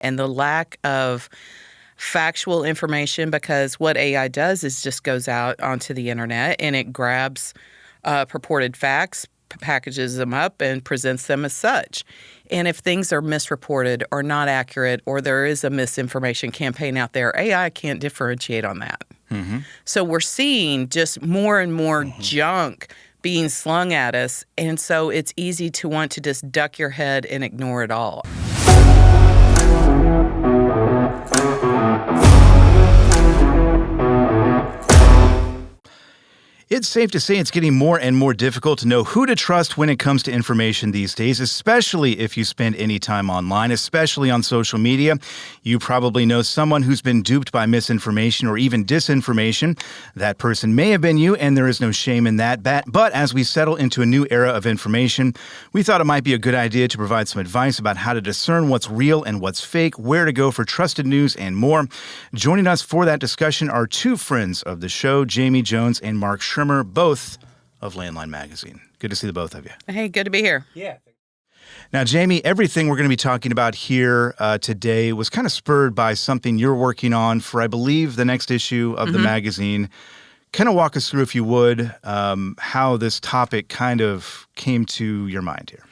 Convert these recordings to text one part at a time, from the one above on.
and the lack of factual information, because what AI does is just goes out onto the internet and it grabs purported facts, packages them up, and presents them as such. And if things are misreported or not accurate, or there is a misinformation campaign out there, AI can't differentiate on that. Mm-hmm. So we're seeing just more and more junk being slung at us, and so it's easy to want to just duck your head and ignore it all. It's safe to say it's getting more and more difficult to know who to trust when it comes to information these days, especially if you spend any time online, especially on social media. You probably know someone who's been duped by misinformation or even disinformation. That person may have been you, and there is no shame in that. But as we settle into a new era of information, we thought it might be a good idea to provide some advice about how to discern what's real and what's fake, where to go for trusted news, and more. Joining us for that discussion are two friends of the show, Jami Jones and Mark Schremmer, both of Landline Magazine. Good to see the both of you. Hey, good to be here. Yeah. Now, Jami, everything we're going to be talking about here today was kind of spurred by something you're working on for, I believe, the next issue of the magazine. Kind of walk us through, if you would, how this topic kind of came to your mind here.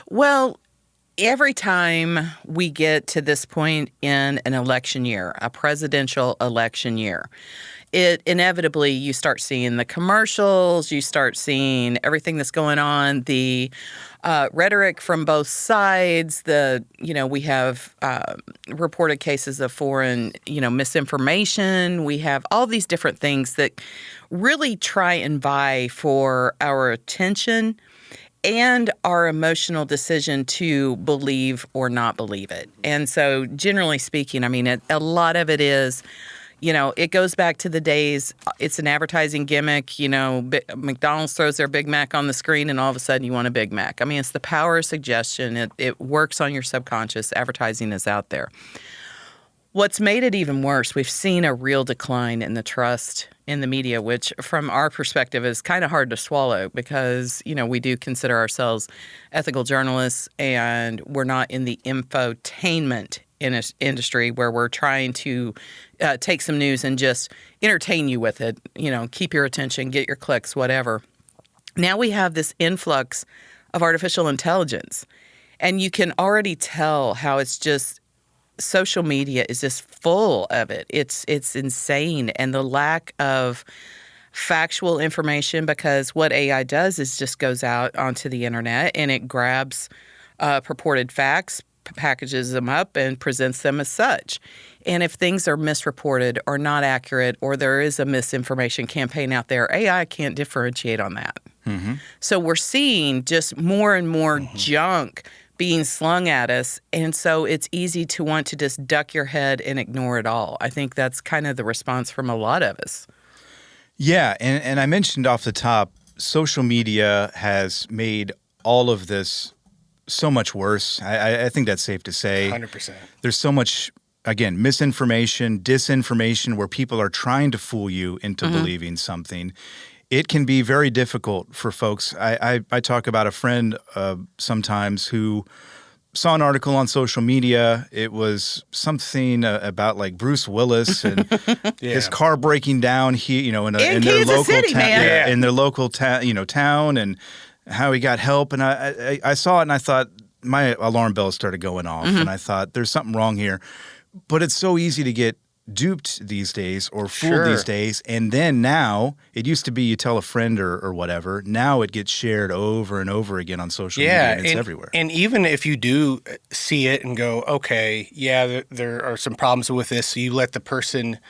Well, every time we get to this point in an election year, a presidential election year, it inevitably, you start seeing the commercials, you start seeing everything that's going on, the rhetoric from both sides, we have reported cases of foreign, misinformation. We have all these different things that really try and vie for our attention and our emotional decision to believe or not believe it. And so generally speaking, a lot of it is, it goes back to the days, it's an advertising gimmick. McDonald's throws their Big Mac on the screen and all of a sudden you want a Big Mac. It's the power of suggestion. It works on your subconscious. Advertising is out there. What's made it even worse, we've seen a real decline in the trust in the media, which from our perspective is kind of hard to swallow because, we do consider ourselves ethical journalists and we're not in the infotainment industry where we're trying to take some news and just entertain you with it, keep your attention, get your clicks, whatever. Now we have this influx of artificial intelligence, and you can already tell how it's just social media is just full of it. It's insane, and the lack of factual information, because what AI does is just goes out onto the internet and it grabs purported facts, packages them up, and presents them as such. And if things are misreported or not accurate, or there is a misinformation campaign out there, AI can't differentiate on that. Mm-hmm. So we're seeing just more and more junk being slung at us, and so it's easy to want to just duck your head and ignore it all. I think that's kind of the response from a lot of us. Yeah, and I mentioned off the top, social media has made all of this so much worse. I think that's safe to say. 100%. There's so much, again, misinformation, disinformation, where people are trying to fool you into believing something. It can be very difficult for folks. I talk about a friend sometimes who saw an article on social media. It was something about like Bruce Willis and his car breaking down here, in their local town, in their local town, and how he got help. And I saw it and I thought, my alarm bells started going off, and I thought there's something wrong here. But it's so easy to get duped these days or fooled these days. And then now, it used to be you tell a friend or whatever. Now it gets shared over and over again on social media, and it's everywhere. And even if you do see it and go, okay, there are some problems with this, so you let the person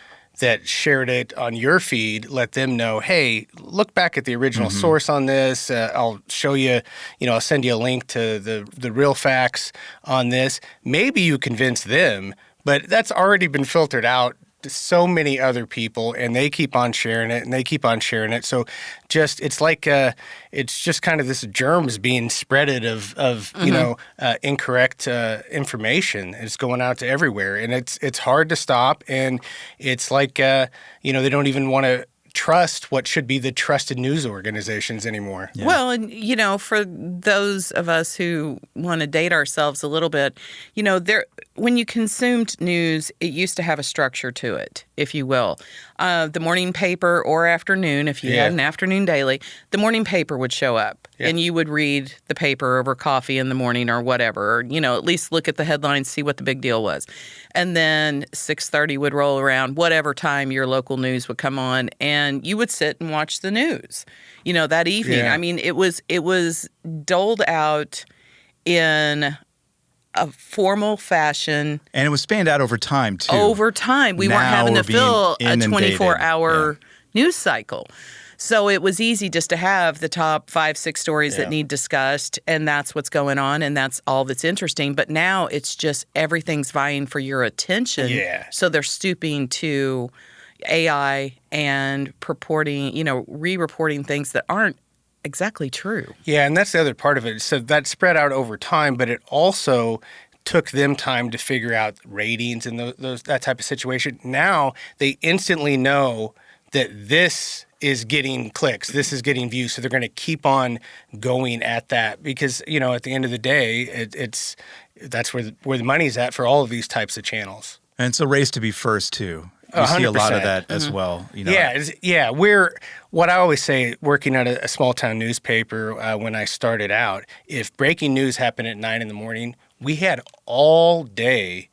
that shared it on your feed, let them know, hey, look back at the original source on this. I'll show you, I'll send you a link to the real facts on this. Maybe you convince them, but that's already been filtered out to so many other people, and they keep on sharing it, and they keep on sharing it. So it's like it's just kind of this germs being spreaded of incorrect information. It's going out to everywhere, and it's hard to stop. And it's like they don't even want trust what should be the trusted news organizations anymore. Yeah. Well, and for those of us who want to date ourselves a little bit, when you consumed news, it used to have a structure to it, if you will. The morning paper or afternoon, if you had an afternoon daily, the morning paper would show up and you would read the paper over coffee in the morning or whatever, or, at least look at the headlines, see what the big deal was. And then 6:30 would roll around, whatever time your local news would come on, and you would sit and watch the news, that evening. Yeah. I mean, it was doled out in a formal fashion. And it was spanned out over time, too. Over time. We weren't Now having to we're being fill a inundated. 24-hour news cycle. So it was easy just to have the top 5-6 stories that need discussed, and that's what's going on, and that's all that's interesting. But now it's just everything's vying for your attention. Yeah. So they're stooping to AI and purporting, re-reporting things that aren't exactly true. Yeah, and that's the other part of it. So that spread out over time, but it also took them time to figure out ratings and that type of situation. Now they instantly know that this is getting clicks, this is getting views, so they're going to keep on going at that because at the end of the day, that's where the money's at for all of these types of channels. And it's a race to be first, too. You see a lot of that as well. Yeah. We're what I always say. Working at a small town newspaper when I started out, if breaking news happened at 9 a.m, we had all day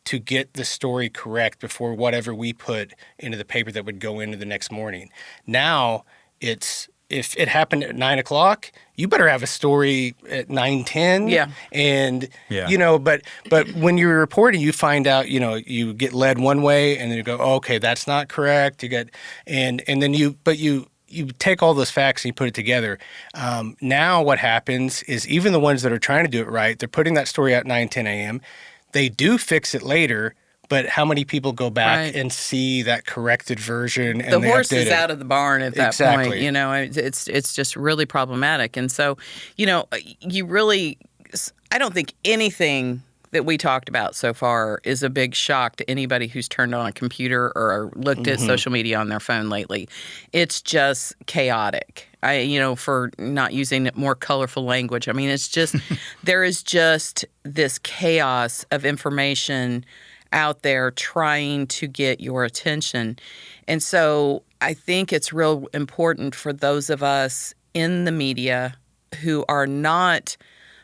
to get the story correct before whatever we put into the paper that would go into the next morning. Now it's if it happened at 9 o'clock, you better have a story at 9:10. Yeah. And but when you're reporting, you find out, you get led one way and then you go, oh, okay, that's not correct. You get and then you take all those facts and you put it together. Now what happens is even the ones that are trying to do it right, they're putting that story out 9-10 a.m. They do fix it later, but how many people go back and see that corrected version? And the horse is out of the barn at that Exactly. point. It's just really problematic. And so, you really, I don't think anything that we talked about so far is a big shock to anybody who's turned on a computer or looked at social media on their phone lately. It's just chaotic. For not using more colorful language. I mean, it's just, there is just this chaos of information out there trying to get your attention. And so I think it's real important for those of us in the media who are not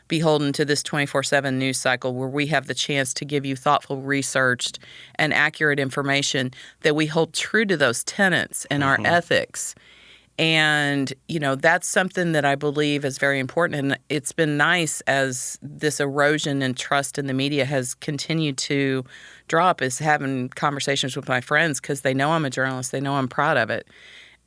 beholden to this 24/7 news cycle where we have the chance to give you thoughtful, researched, and accurate information, that we hold true to those tenets and our ethics. And, that's something that I believe is very important. And it's been nice as this erosion in trust in the media has continued to drop, is having conversations with my friends because they know I'm a journalist. They know I'm proud of it.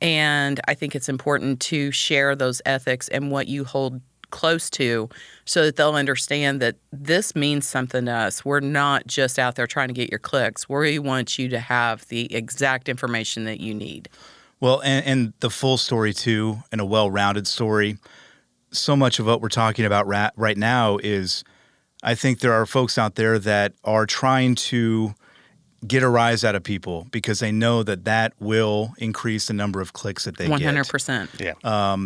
And I think it's important to share those ethics and what you hold close to so that they'll understand that this means something to us. We're not just out there trying to get your clicks. We want you to have the exact information that you need. Well, and the full story, too, and a well-rounded story. So much of what we're talking about right now is, I think there are folks out there that are trying to get a rise out of people because they know that will increase the number of clicks that they 100%. get. Yeah.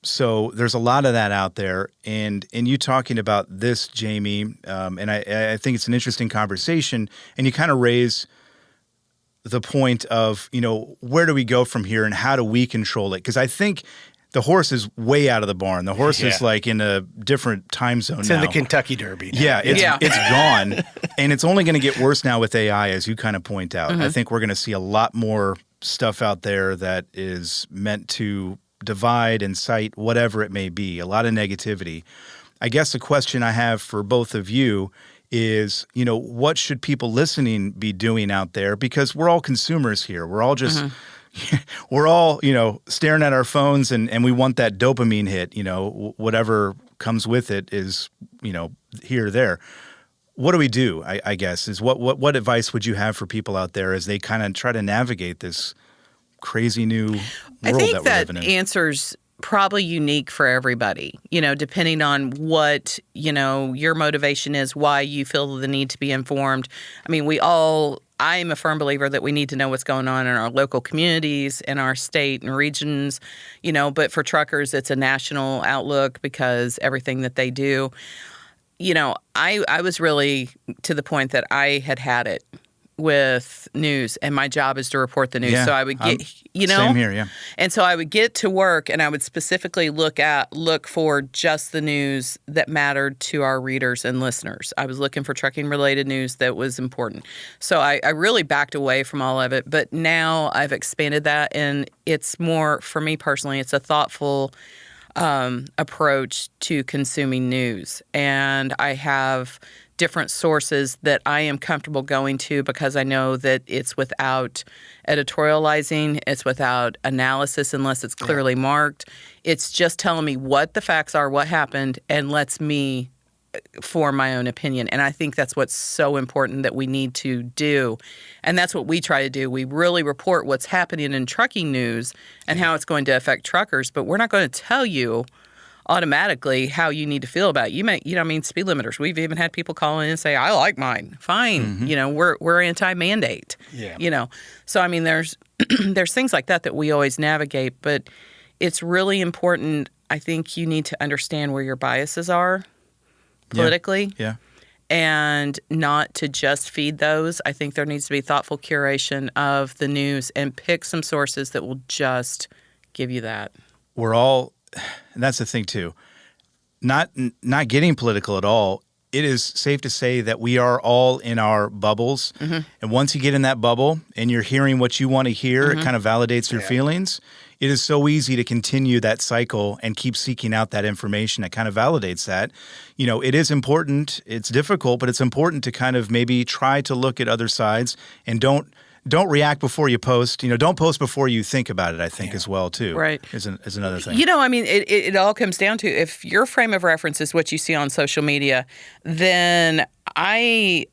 So there's a lot of that out there. And you talking about this, Jami, and I think it's an interesting conversation, and you kind of raise the point of, where do we go from here and how do we control it? Because I think the horse is way out of the barn. The horse is like in a different time zone It's now. in the Kentucky Derby now. Yeah, it's gone. And it's only going to get worse now with AI, as you kind of point out. I think we're going to see a lot more stuff out there that is meant to divide, incite, whatever it may be, a lot of negativity. I guess the question I have for both of you is, what should people listening be doing out there? Because we're all consumers here. We're all just, we're all, staring at our phones and we want that dopamine hit, whatever comes with it is, here or there. What do we do, I guess, is what advice would you have for people out there as they kind of try to navigate this crazy new world I think that we're that living in? answers probably unique for everybody, depending on what, your motivation is, why you feel the need to be informed. I mean, I am a firm believer that we need to know what's going on in our local communities, in our state and regions, but for truckers, it's a national outlook because everything that they do, I was really to the point that I had it with news, and my job is to report the news. Yeah, So I would get, same here, yeah. And so I would get to work, and I would specifically look for just the news that mattered to our readers and listeners. I was looking for trucking related news that was important. So I really backed away from all of it, but now I've expanded that, and it's more, for me personally, it's a thoughtful approach to consuming news. And I have different sources that I am comfortable going to because I know that it's without editorializing, it's without analysis unless it's clearly marked. It's just telling me what the facts are, what happened, and lets me form my own opinion. And I think that's what's so important that we need to do. And that's what we try to do. We really report what's happening in trucking news and how it's going to affect truckers, but we're not going to tell you automatically how you need to feel about it. You may, speed limiters. We've even had people call in and say, I like mine. Fine. Mm-hmm. We're anti-mandate. Yeah. So, I mean, there's things like that we always navigate, but it's really important. I think you need to understand where your biases are politically. Yeah. And not to just feed those. I think there needs to be thoughtful curation of the news and pick some sources that will just give you that. And that's the thing too, not getting political at all. It is safe to say that we are all in our bubbles. Mm-hmm. And once you get in that bubble and you're hearing what you want to hear, it kind of validates your feelings. It is so easy to continue that cycle and keep seeking out that information that kind of validates that. It is important. It's difficult, but it's important to kind of maybe try to look at other sides and don't react before you post. Don't post before you think about it, I think, as well, too. Right. Is another thing. It all comes down to if your frame of reference is what you see on social media, then my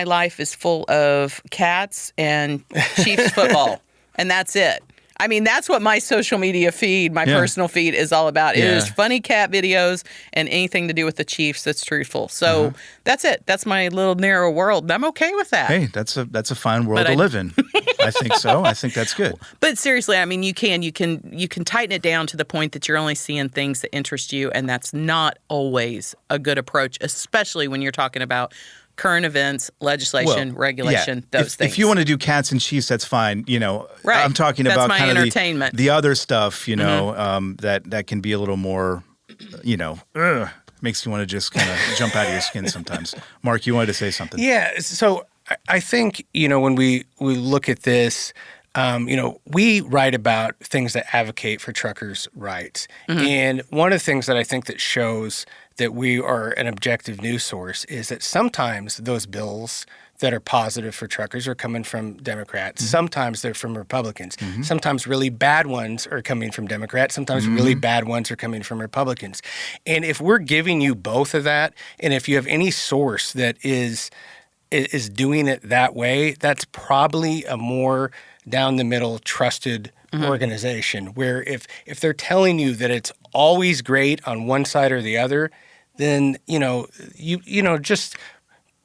life is full of cats and Chiefs football, and that's it. I mean, that's what my social media feed, my personal feed is all about. It is funny cat videos and anything to do with the Chiefs that's truthful. So that's it. That's my little narrow world. And I'm okay with that. Hey, that's a fine world to live in. I think so. I think that's good. But seriously, I mean, you can tighten it down to the point that you're only seeing things that interest you, and that's not always a good approach, especially when you're talking about current events, legislation, regulation, those things. If you want to do cats and Chiefs, that's fine. Right. I'm talking that's about my kind entertainment. of the other stuff, that can be a little more, makes you want to just kind of jump out of your skin sometimes. Mark, you wanted to say something. Yeah. So I think, when we look at this, we write about things that advocate for truckers' rights. Mm-hmm. And one of the things that I think that shows that we are an objective news source is that sometimes those bills that are positive for truckers are coming from Democrats. Mm-hmm. Sometimes they're from Republicans. Mm-hmm. Sometimes really bad ones are coming from Democrats. Sometimes really bad ones are coming from Republicans. And if we're giving you both of that, and if you have any source that is doing it that way, that's probably a more down the middle trusted organization, where if they're telling you that it's always great on one side or the other, then you just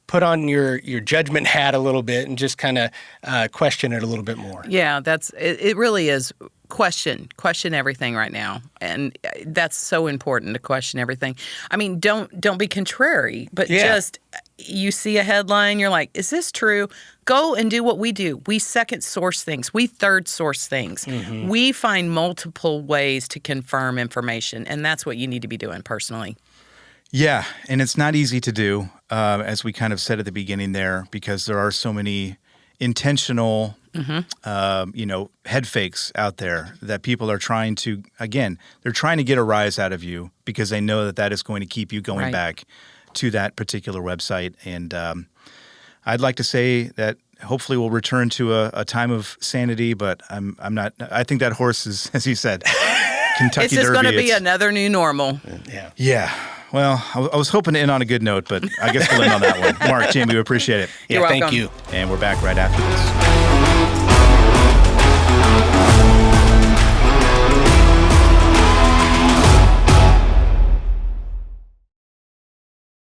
put on your judgment hat a little bit and just kind of question it a little bit more. Yeah, it really is. Question everything right now, and that's so important to question everything. I mean, don't be contrary, but just you see a headline, you're like, is this true? Go and do what we do. We second source things. We third source things. Mm-hmm. We find multiple ways to confirm information, and that's what you need to be doing personally. Yeah, and it's not easy to do, as we kind of said at the beginning there, because there are so many intentional, head fakes out there that people are trying to, again, they're trying to get a rise out of you because they know that is going to keep you going back to that particular website. And I'd like to say that hopefully we'll return to a time of sanity, but I'm not. I think that horse is, as you said, Kentucky It's just going to be another new normal. Yeah. Yeah. Well, I was hoping to end on a good note, but I guess we'll end on that one. Mark, Jami, we appreciate it. You're welcome. Thank you. And we're back right after this.